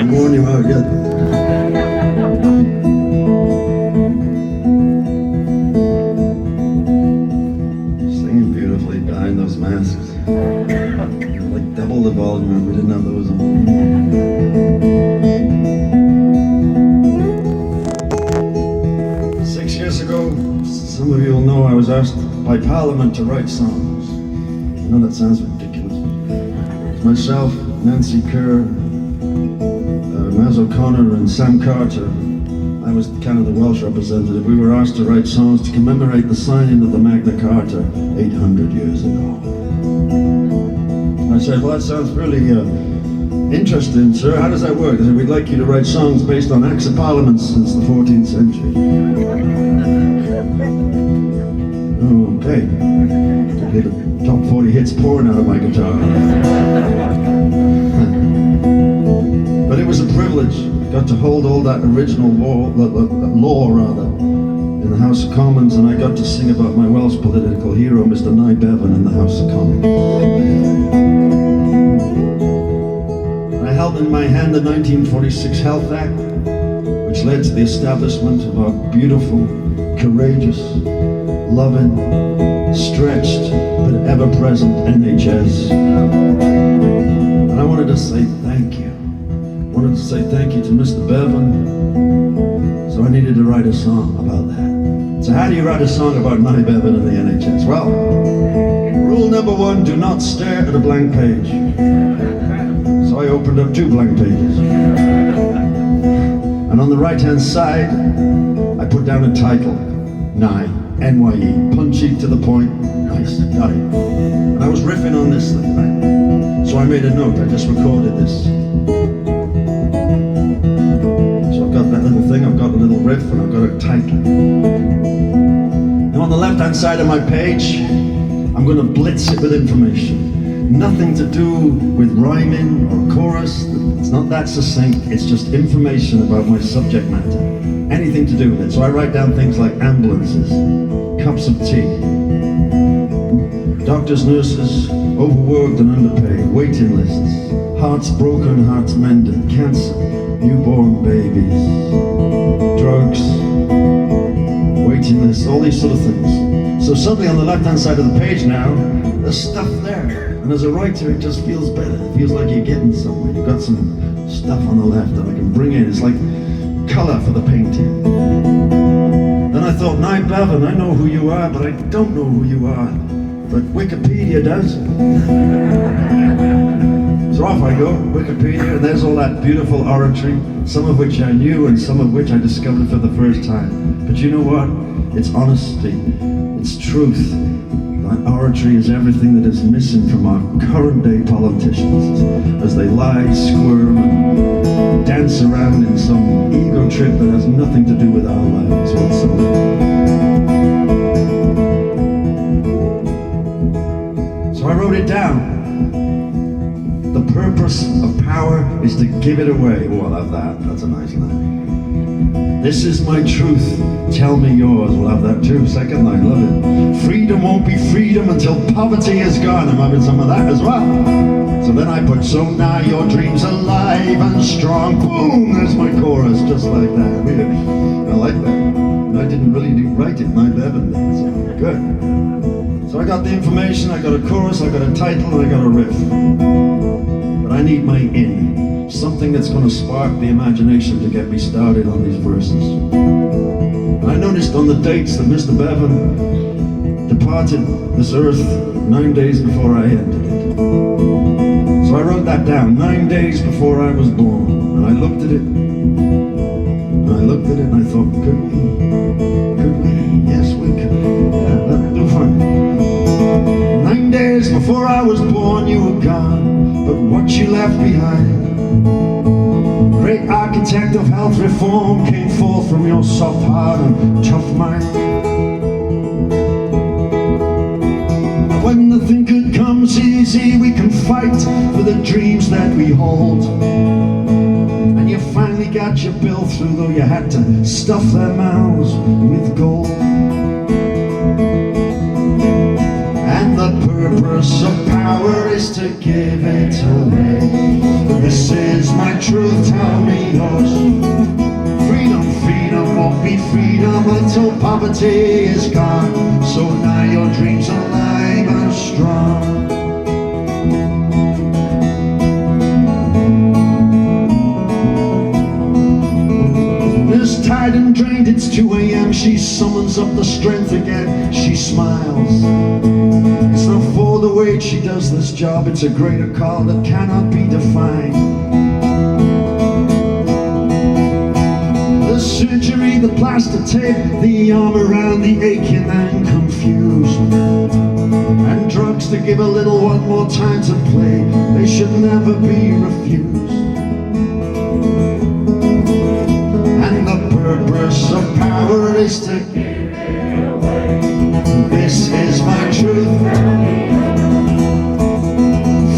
I'm warning you out yet. Singing beautifully behind those masks. Like double the volume, we didn't have those on. 6 years ago, some of you will know I was asked by Parliament to write songs. I know that sounds ridiculous. It's myself, Nancy Kerr, Maz O'Connor and Sam Carter. I was kind of the Welsh representative. We were asked to write songs to commemorate the signing of the Magna Carta 800 years ago. I said, well, that sounds really interesting, sir. How does that work? They said, we'd like you to write songs based on acts of parliament since the 14th century. Okay. Play the top 40 hits pouring out of my guitar. But it was a privilege. I got to hold all that original law in the House of Commons, and I got to sing about my Welsh political hero, Mr. Nye Bevan, in the House of Commons. I held in my hand the 1946 Health Act, which led to the establishment of our beautiful, courageous, loving, stretched, but ever-present NHS. And I wanted to say thank you. I wanted to say thank you to Mr. Bevan, so I needed to write a song about that. So how do you write a song about Nye Bevan and the NHS? Well, rule number 1, do not stare at a blank page. So I opened up 2 blank pages. And on the right-hand side, I put down a title, Nye, N-Y-E, punchy, to the point, nice, got it. And I was riffing on this thing, right? So I made a note, I just recorded this. So I've got that little thing, I've got a little riff, and I've got a title. Now on the left-hand side of my page, I'm going to blitz it with information. Nothing to do with rhyming or chorus, it's not that succinct, it's just information about my subject matter. Anything to do with it. So I write down things like ambulances, cups of tea, doctors, nurses, overworked and underpaid, waiting lists, hearts broken, hearts mended, cancer, newborn babies, drugs, waiting lists, all these sort of things. So suddenly on the left-hand side of the page now, there's stuff there. And as a writer, it just feels better. It feels like you're getting somewhere. You've got some stuff on the left that I can bring in. It's like colour for the painting. Then I thought, Nye Bevan, I know who you are, but I don't know who you are. But Wikipedia does. So off I go, Wikipedia, and there's all that beautiful oratory, some of which I knew and some of which I discovered for the first time. But you know what? It's honesty, it's truth. That oratory is everything that is missing from our current day politicians as they lie, squirm, and dance around in some ego trip that has nothing to do with our lives whatsoever. So I wrote it down. The purpose of power is to give it away. Oh, I love that. That's a nice line. This is my truth, tell me yours. We'll have that too, second line, love it. Freedom won't be freedom until poverty is gone. I'm having some of that as well. So then I put, so now your dreams alive and strong. Boom, there's my chorus, just like that. I like that. And I didn't really write it, Nye Bevan did, so good. So I got the information, I got a chorus, I got a title, and I got a riff. But I need my in. Something that's going to spark the imagination to get me started on these verses. And I noticed on the dates that Mr. Bevan departed this earth 9 days before I entered it. So I wrote that down, 9 days before I was born. And I looked at it, and I looked at it, and I thought, could we? Yes, we could. Yeah, that'd do fine. 9 days before I was born, you were gone, but what you left behind, great architect of health reform, came forth from your soft heart and tough mind. When nothing good comes easy, we can fight for the dreams that we hold. And you finally got your bill through, though you had to stuff their mouths with gold. And the purpose of power is to give it away. This is my truth, tell me yours. Freedom, freedom won't be freedom until poverty is gone. So now your dreams are alive and strong. This tired and drained, it's 2 a.m. She summons up the strength again. She smiles. It's not for the wage she does this job. It's a greater call that cannot be defined. The surgery, the plaster tape, the arm around the aching and confused, and drugs to give a little one more time to play. They should never be refused. And the purpose of power is to give it away. This is my truth.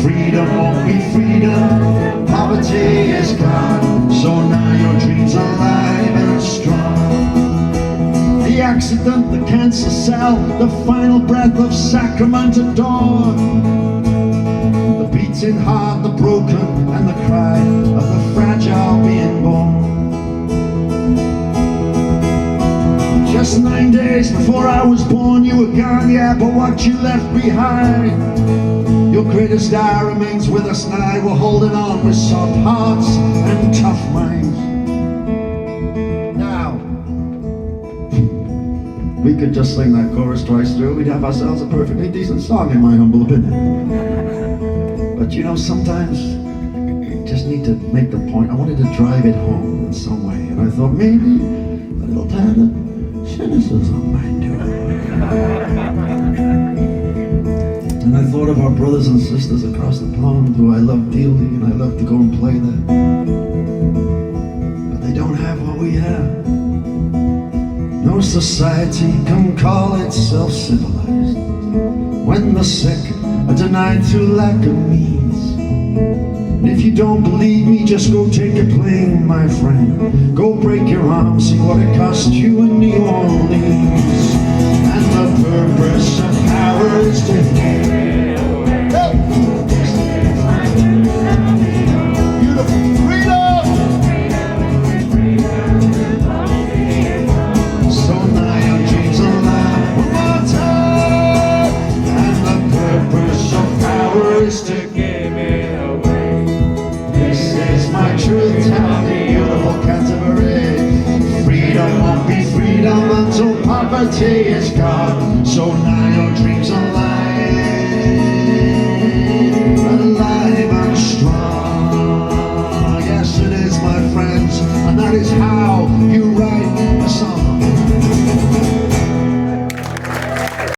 Freedom won't be freedom, poverty is gone. So now your dreams are alive and strong. The accident, the cancer cell, the final breath of sacrament at dawn. The beating heart, the broken, and the cry of the fragile being born. Just 9 days before I was born, you were gone, yeah, but what you left behind, your greatest hour remains with us now. We're holding on with soft hearts and tough minds. Now, we could just sing that chorus twice through, we'd have ourselves a perfectly decent song, in my humble opinion. But you know, sometimes you just need to make the point. I wanted to drive it home in some way, and I thought maybe a little tad of cynicism might do it. And I thought of our brothers and sisters across the pond who I love dearly, and I love to go and play there. But they don't have what we have. No society can call itself civilized when the sick are denied through lack of means. And if you don't believe me, just go take a plane, my friend. Go break your arm, see what it cost you in New Orleans. And the purpose of power is to give it away. Beautiful freedom. So now your dreams are alive one more time. And the purpose of power is to give it away. This is my truth, tell me, beautiful Canterbury. Freedom won't be freedom until poverty is gone. So now your dreams are alive and strong. Yes, it is, my friends, and that is how